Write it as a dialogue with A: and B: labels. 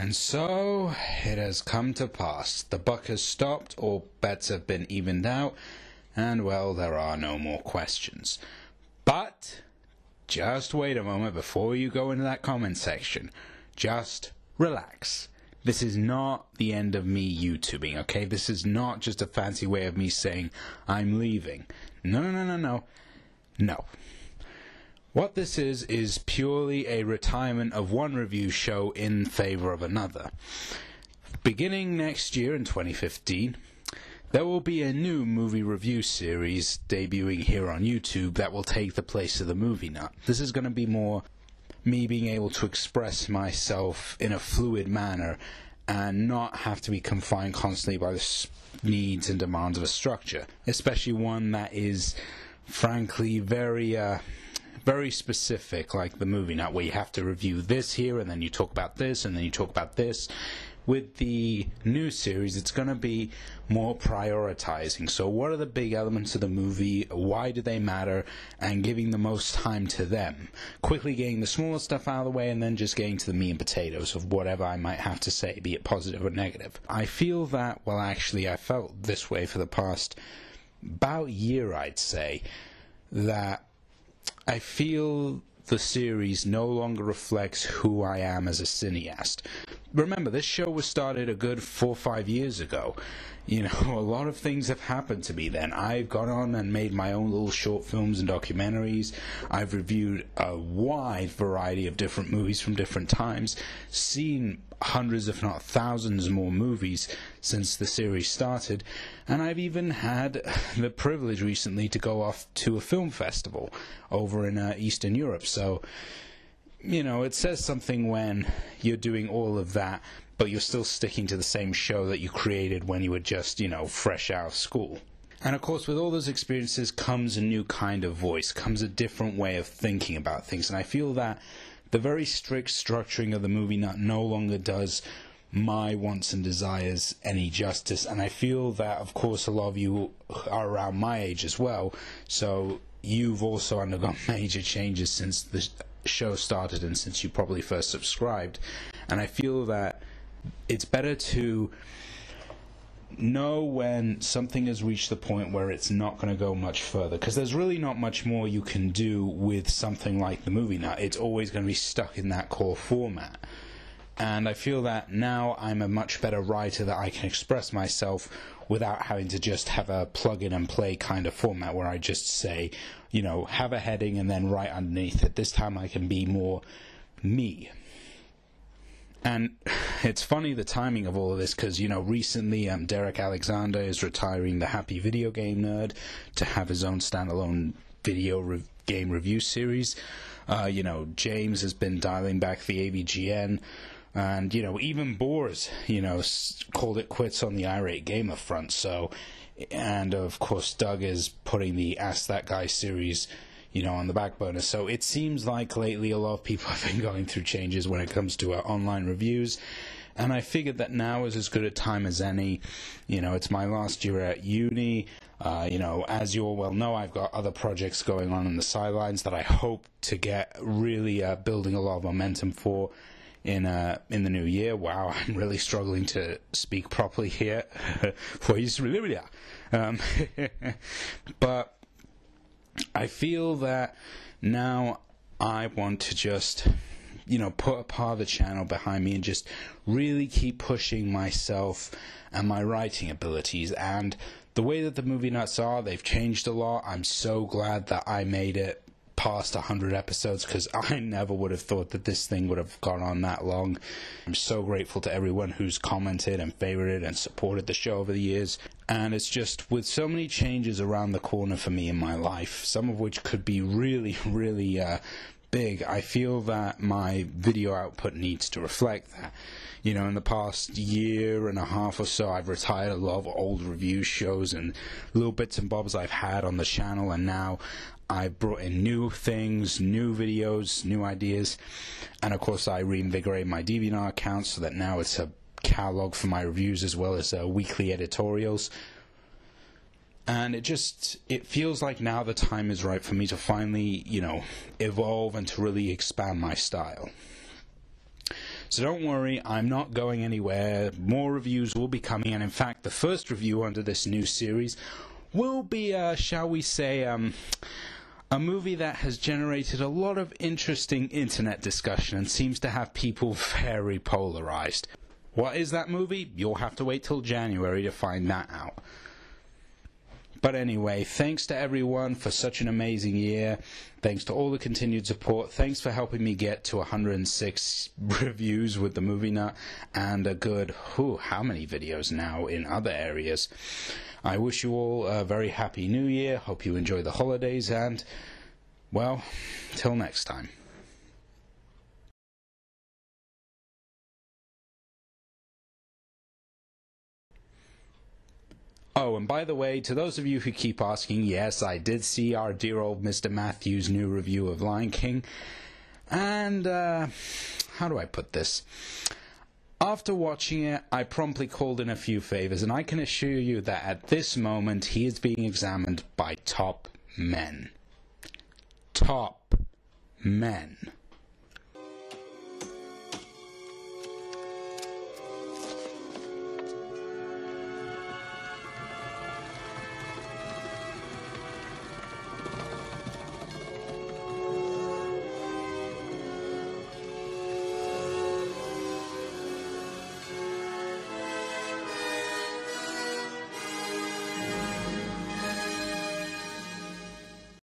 A: And so it has come to pass. The buck has stopped, all bets have been evened out, and well, there are no more questions. But just wait a moment before you go into that comment section. Just relax. This is not the end of me YouTubing, okay? This is not just a fancy way of me saying I'm leaving. No. What this is purely a retirement of one review show in favor of another. Beginning next year in 2015, there will be a new movie review series debuting here on YouTube that will take the place of the Movie Nut. This is going to be more me being able to express myself in a fluid manner and not have to be confined constantly by the needs and demands of a structure, especially one that is frankly very specific, like the Movie Nut, where you have to review this here and then you talk about this and then you talk about this. With the new series, it's going to be more prioritizing. So what are the big elements of the movie? Why do they matter? And giving the most time to them. Quickly getting the smaller stuff out of the way and then just getting to the meat and potatoes of whatever I might have to say, be it positive or negative. I feel that, well, actually, I felt this way for the past about year, I'd say, that I feel the series no longer reflects who I am as a cineast. Remember, this show was started a good 4 or 5 years ago. You know, a lot of things have happened to me then. I've gone on and made my own little short films and documentaries. I've reviewed a wide variety of different movies from different times, seen hundreds if not thousands more movies since the series started, and I've even had the privilege recently to go off to a film festival over in Eastern Europe. So, you know, it says something when you're doing all of that, but you're still sticking to the same show that you created when you were just, you know, fresh out of school. And of course, with all those experiences comes a new kind of voice, comes a different way of thinking about things. And I feel that the very strict structuring of the Movie Nut no longer does my wants and desires any justice. And I feel that, of course, a lot of you are around my age as well, so you've also undergone major changes since the show started and since you probably first subscribed. And I feel that it's better to know when something has reached the point where it's not going to go much further, because there's really not much more you can do with something like the Movie Nut. It's always going to be stuck in that core format. And I feel that now I'm a much better writer, that I can express myself without having to just have a plug-in and play kind of format where I just say, you know, have a heading and then write underneath it. This time I can be more me. And it's funny, the timing of all of this, because, you know, recently Derek Alexander is retiring the Happy Video Game Nerd to have his own standalone video game review series. You know, James has been dialing back the AVGN. And, you know, even Boars, you know, called it quits on the irate gamer front. So, and of course, Doug is putting the Ask That Guy series, you know, on the back burner. So it seems like lately a lot of people have been going through changes when it comes to online reviews. And I figured that now is as good a time as any. You know, it's my last year at uni. You know, as you all well know, I've got other projects going on in the sidelines that I hope to get really building a lot of momentum for in the new year. Wow, I'm really struggling to speak properly here. But I feel that now I want to just, you know, put a part of the channel behind me and just really keep pushing myself and my writing abilities. And the way that the Movie Nuts are, they've changed a lot. I'm so glad that I made it past 100 episodes, because I never would have thought that this thing would have gone on that long. I'm so grateful to everyone who's commented and favorited and supported the show over the years. And it's just, with so many changes around the corner for me in my life, some of which could be really big, I feel that my video output needs to reflect that. You know, in the past year and a half or so, I've retired a lot of old review shows and little bits and bobs I've had on the channel, and now I've brought in new things, new videos, new ideas, and of course I reinvigorated my DeviantArt account so that now it's a catalog for my reviews as well as weekly editorials. And it feels like now the time is right for me to finally, you know, evolve and to really expand my style. So don't worry, I'm not going anywhere. More reviews will be coming, and in fact, the first review under this new series will be, shall we say, a movie that has generated a lot of interesting internet discussion and seems to have people very polarized. What is that movie? You'll have to wait till January to find that out. But anyway, thanks to everyone for such an amazing year. Thanks to all the continued support. Thanks for helping me get to 106 reviews with the Movie Nut and a good, how many videos now in other areas. I wish you all a very happy new year. Hope you enjoy the holidays and, well, till next time. Oh, and by the way, to those of you who keep asking, yes, I did see our dear old Mr. Matthews' new review of Lion King. And, how do I put this? After watching it, I promptly called in a few favors, and I can assure you that at this moment, he is being examined by top men. Top men.